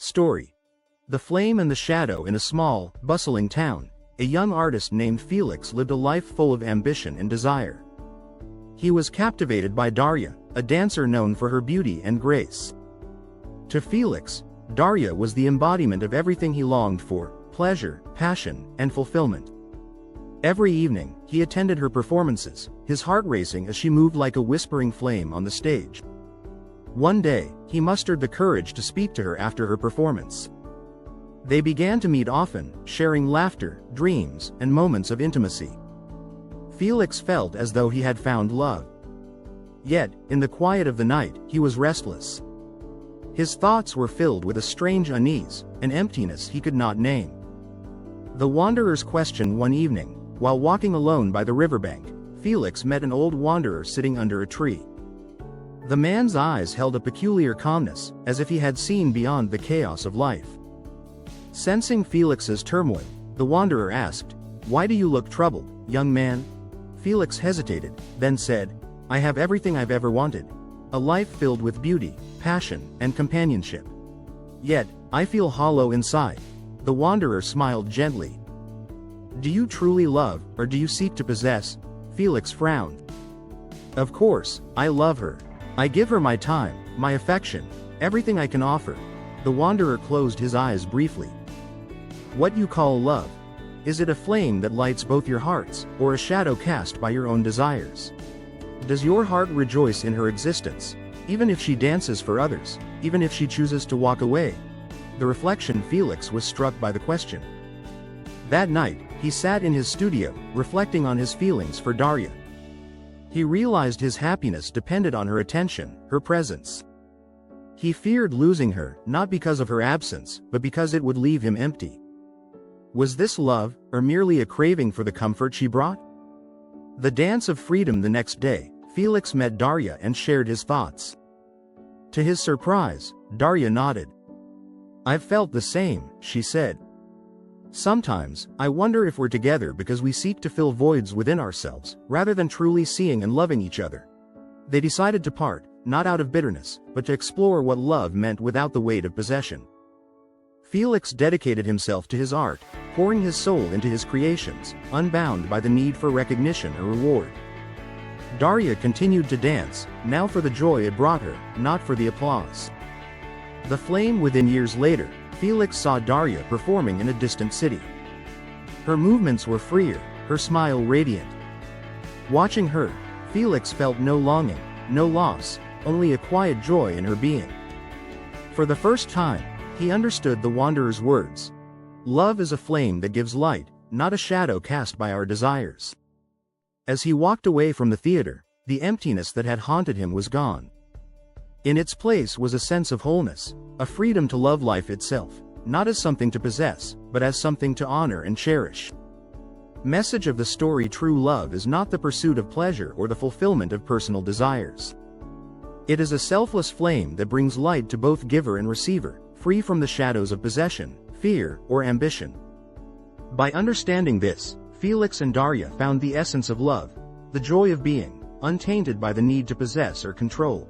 Story. The Flame and the Shadow. In a small, bustling town, a young artist named Felix lived a life full of ambition and desire. He was captivated by Darya, a dancer known for her beauty and grace. To Felix, Darya was the embodiment of everything he longed for: pleasure, passion, and fulfillment. Every evening, he attended her performances, his heart racing as she moved like a whispering flame on the stage. One day, he mustered the courage to speak to her after her performance. They began to meet often, sharing laughter, dreams, and moments of intimacy. Felix felt as though he had found love. Yet, in the quiet of the night, he was restless. His thoughts were filled with a strange unease, an emptiness he could not name. The wanderer's question. One evening, while walking alone by the riverbank, Felix met an old wanderer sitting under a tree. The man's eyes held a peculiar calmness, as if he had seen beyond the chaos of life. Sensing Felix's turmoil, the wanderer asked, "Why do you look troubled, young man?" Felix hesitated, then said, "I have everything I've ever wanted. A life filled with beauty, passion, and companionship. Yet, I feel hollow inside." The wanderer smiled gently. "Do you truly love, or do you seek to possess?" Felix frowned. "Of course, I love her. I give her my time, my affection, everything I can offer." The wanderer closed his eyes briefly. "What you call love? Is it a flame that lights both your hearts, or a shadow cast by your own desires? Does your heart rejoice in her existence, even if she dances for others, even if she chooses to walk away?" The reflection. Felix was struck by the question. That night, he sat in his studio, reflecting on his feelings for Darya. He realized his happiness depended on her attention, her presence. He feared losing her, not because of her absence, but because it would leave him empty. Was this love, or merely a craving for the comfort she brought? The dance of freedom. The next day, Felix met Darya and shared his thoughts. To his surprise, Darya nodded. "I've felt the same," she said. "Sometimes, I wonder if we're together because we seek to fill voids within ourselves, rather than truly seeing and loving each other." They decided to part, not out of bitterness, but to explore what love meant without the weight of possession. Felix dedicated himself to his art, pouring his soul into his creations, unbound by the need for recognition or reward. Darya continued to dance, now for the joy it brought her, not for the applause. The flame within. Years later, Felix saw Darya performing in a distant city. Her movements were freer, her smile radiant. Watching her, Felix felt no longing, no loss, only a quiet joy in her being. For the first time, he understood the wanderer's words. Love is a flame that gives light, not a shadow cast by our desires. As he walked away from the theater, the emptiness that had haunted him was gone. In its place was a sense of wholeness, a freedom to love life itself, not as something to possess, but as something to honor and cherish. Message of the story. True love is not the pursuit of pleasure or the fulfillment of personal desires. It is a selfless flame that brings light to both giver and receiver, free from the shadows of possession, fear, or ambition. By understanding this, Felix and Darya found the essence of love, the joy of being, untainted by the need to possess or control.